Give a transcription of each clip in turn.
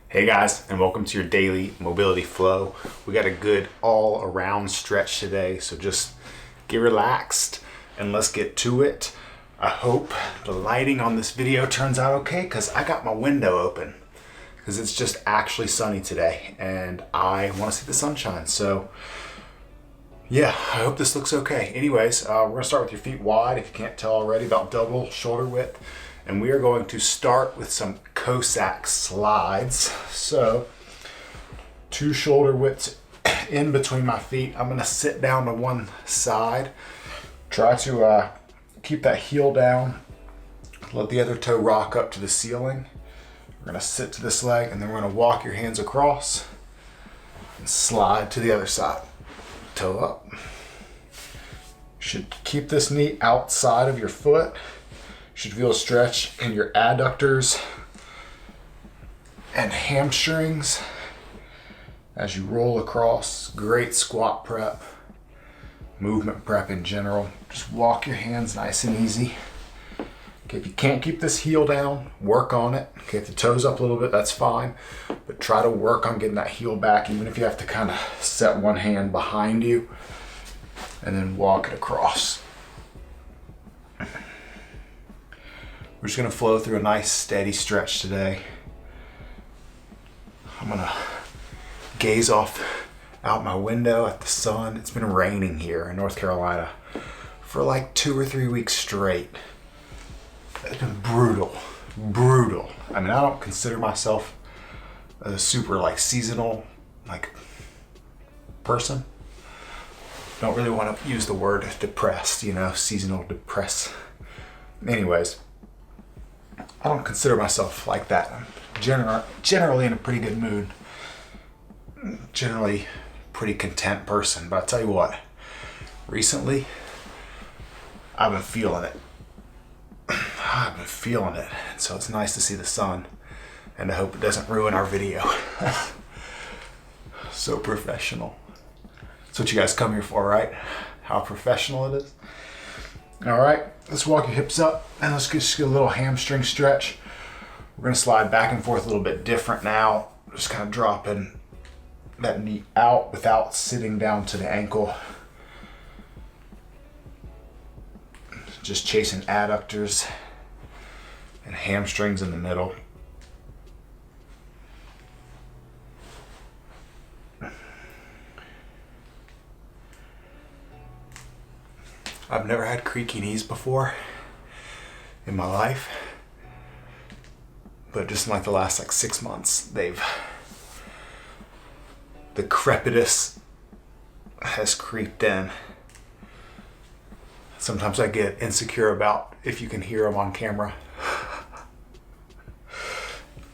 Hey guys, and welcome to your daily mobility flow. We got a good all around stretch today, so just get relaxed and let's get to it. I hope the lighting on this video turns out okay because I got my window open because it's just actually sunny today and I want to see the sunshine. So yeah, I hope this looks okay. Anyways, we're gonna start with your feet wide, if you can't tell already, about double shoulder width. And we are going to start with some Cossack slides. So 2 shoulder widths in between my feet. I'm gonna sit down to one side. Try to keep that heel down. Let the other toe rock up to the ceiling. We're gonna sit to this leg and then we're gonna walk your hands across and slide to the other side. Toe up. Should keep this knee outside of your foot. Should feel a stretch in your adductors and hamstrings as you roll across. Great squat prep, movement prep in general. Just walk your hands nice and easy. Okay, if you can't keep this heel down, work on it. Okay, if the toes up a little bit, that's fine. But try to work on getting that heel back, even if you have to kind of set one hand behind you and then walk it across. We're just gonna flow through a nice steady stretch today. I'm gonna gaze out my window at the sun. It's been raining here in North Carolina for like 2 or 3 weeks straight. It's been brutal. I mean, I don't consider myself a super seasonal person. Don't really want to use the word depressed, seasonal depressed. Anyways, I don't consider myself like that. I'm generally in a pretty good mood. Generally pretty content person. But I'll tell you what, recently, I've been feeling it. And so it's nice to see the sun. And I hope it doesn't ruin our video. So professional. That's what you guys come here for, right? How professional it is. All right, let's walk your hips up and let's just get a little hamstring stretch. We're gonna slide back and forth a little bit different now. Just kind of dropping that knee out without sitting down to the ankle. Just chasing adductors and hamstrings in the middle. I've never had creaky knees before in my life, but just in the last 6 months, the crepitus has creeped in. Sometimes I get insecure about if you can hear them on camera.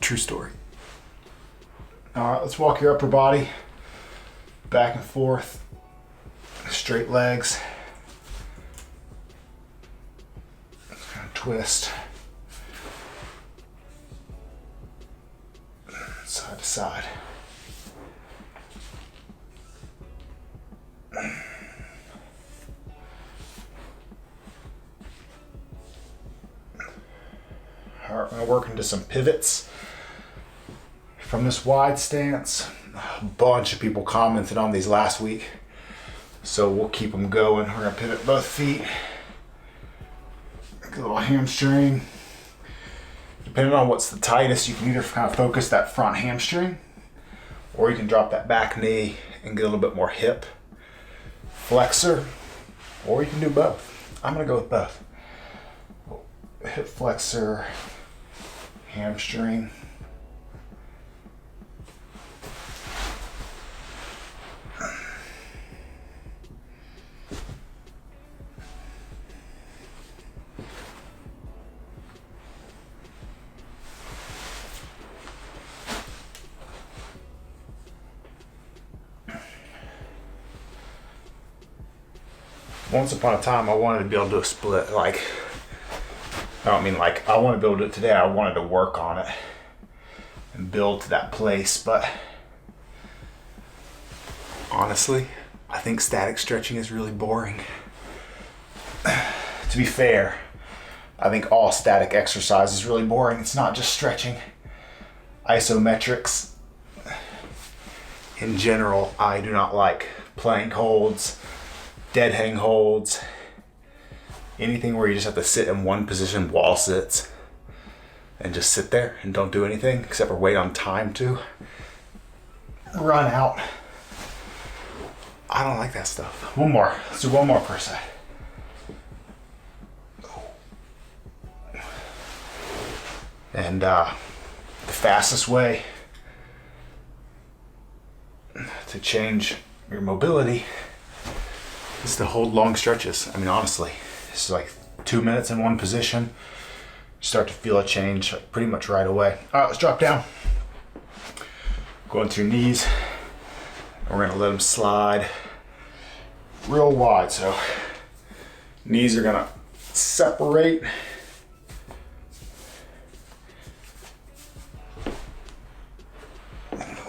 True story. All right, let's walk your upper body back and forth, straight legs. Twist side to side. All right, we're gonna work into some pivots from this wide stance. A bunch of people commented on these last week, so we'll keep them going. We're gonna pivot both feet. A little hamstring. Depending on what's the tightest, you can either kind of focus that front hamstring or you can drop that back knee and get a little bit more hip flexor, or you can do both. I'm gonna go with both. Hip flexor, hamstring. Once upon a time, I wanted to be able to do a split. I don't mean I want to be able to do it today. I wanted to work on it and build to that place. But honestly, I think static stretching is really boring. To be fair, I think all static exercise is really boring. It's not just stretching. isometrics. In general, I do not like plank holds, dead hang holds, anything where you just have to sit in one position, wall sits, and just sit there and don't do anything except for wait on time to run out. I don't like that stuff. One more. Let's do one more per side. And the fastest way to change your mobility is to hold long stretches. I mean, honestly, it's like 2 minutes in one position. You start to feel a change like pretty much right away. All right, let's drop down. Go into your knees. We're gonna let them slide real wide. So knees are gonna separate.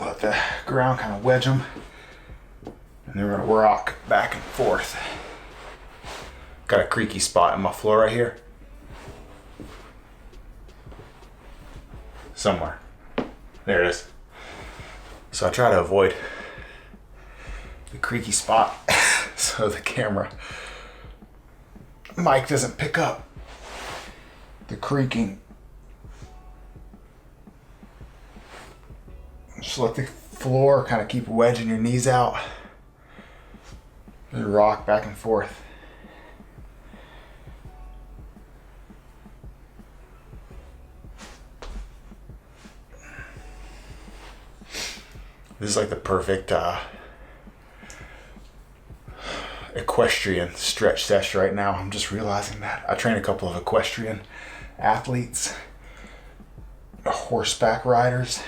Let the ground kind of wedge them. And then we're gonna rock back and forth. Got a creaky spot in my floor right here. Somewhere. There it is. So I try to avoid the creaky spot so the camera mic doesn't pick up the creaking. Just let the floor kind of keep wedging your knees out. Just rock back and forth. This is like the perfect equestrian stretch session right now. I'm just realizing that. I train a couple of equestrian athletes, horseback riders.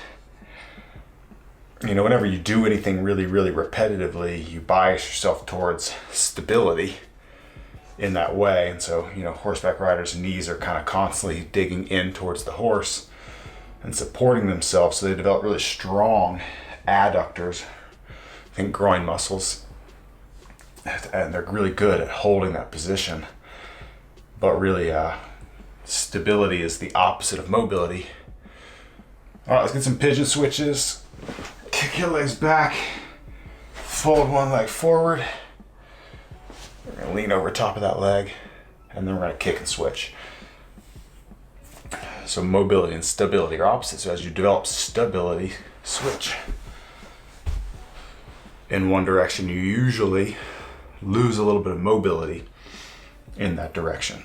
You know, whenever you do anything really, really repetitively, you bias yourself towards stability in that way. And so, you know, horseback riders' knees are kind of constantly digging in towards the horse and supporting themselves. So they develop really strong adductors, I think groin muscles, and they're really good at holding that position. But really, stability is the opposite of mobility. All right, let's get some pigeon switches. Kick your legs back, fold one leg forward. We're gonna lean over top of that leg, and then we're gonna kick and switch. So mobility and stability are opposites. So as you develop stability, switch in one direction, you usually lose a little bit of mobility in that direction.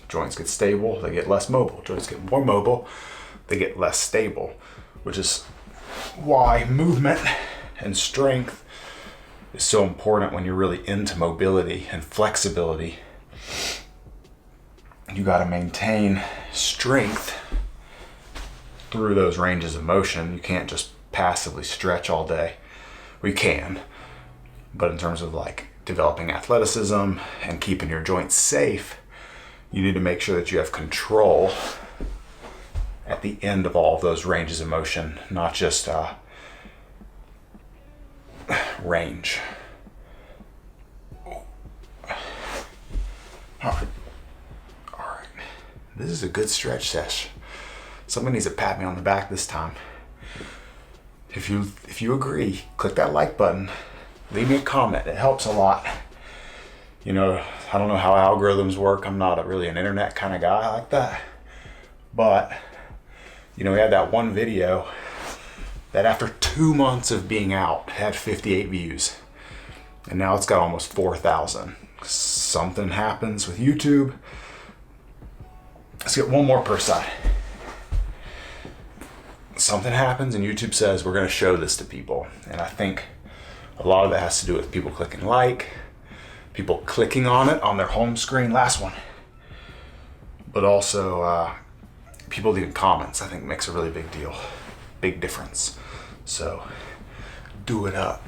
Joints get stable, they get less mobile. Joints get more mobile, they get less stable, which is why movement and strength is so important when you're really into mobility and flexibility. You got to maintain strength through those ranges of motion. You can't just passively stretch all day. We can, but in terms of like developing athleticism and keeping your joints safe, you need to make sure that you have control at the end of all of those ranges of motion, not just range. All right. This is a good stretch session. Somebody needs to pat me on the back this time. If you agree, click that like button. Leave me a comment. It helps a lot. You know, I don't know how algorithms work. I'm not really an internet kind of guy like that. But, you know, we had that one video that after 2 months of being out had 58 views. And now it's got almost 4,000. Something happens with YouTube. Let's get one more per side. Something happens and YouTube says we're going to show this to people. And I think a lot of that has to do with people clicking like, people clicking on it on their home screen, last one. But also people leaving comments, I think makes a really big deal, big difference. So do it up,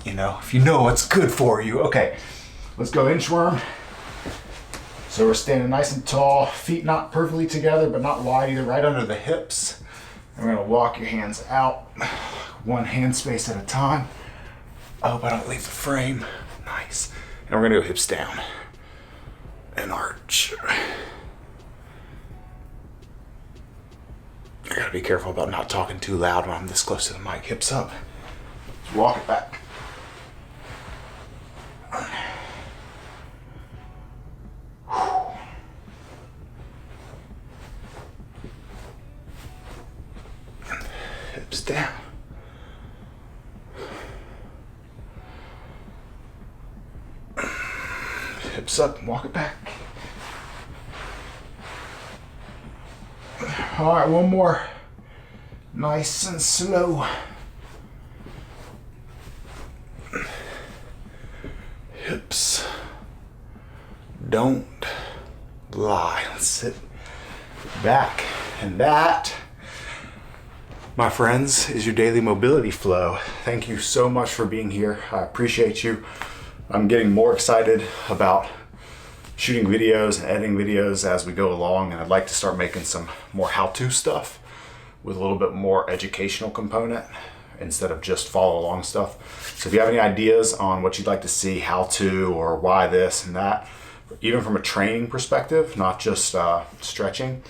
you know, if you know what's good for you. Okay, let's go inchworm. So we're standing nice and tall, feet not perfectly together, but not wide either, right under the hips. And we're gonna walk your hands out, one hand space at a time. I hope I don't leave the frame. Nice. And we're gonna go hips down and arch. Gotta be careful about not talking too loud when I'm this close to the mic. Hips up. Let's walk it back. Hips down. Hips up and walk it back. All right, one more. Nice and slow. Hips don't lie. Let's sit back. And that, my friends, is your daily mobility flow. Thank you so much for being here. I appreciate you. I'm getting more excited about shooting videos and editing videos as we go along, and I'd like to start making some more how-to stuff with a little bit more educational component instead of just follow along stuff. So if you have any ideas on what you'd like to see, how to, or why this and that, even from a training perspective, not just stretching,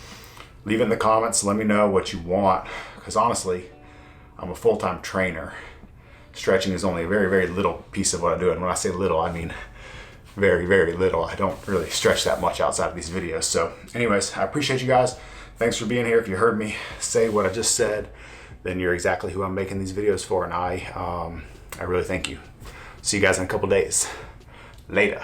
leave it in the comments. Let me know what you want, because honestly, I'm a full-time trainer. Stretching is only a very, very little piece of what I do. And when I say little, I mean very, very little. I don't really stretch that much outside of these videos. So anyways, I appreciate you guys. Thanks for being here. If you heard me say what I just said, then you're exactly who I'm making these videos for. And I really thank you. See you guys in a couple days. Later.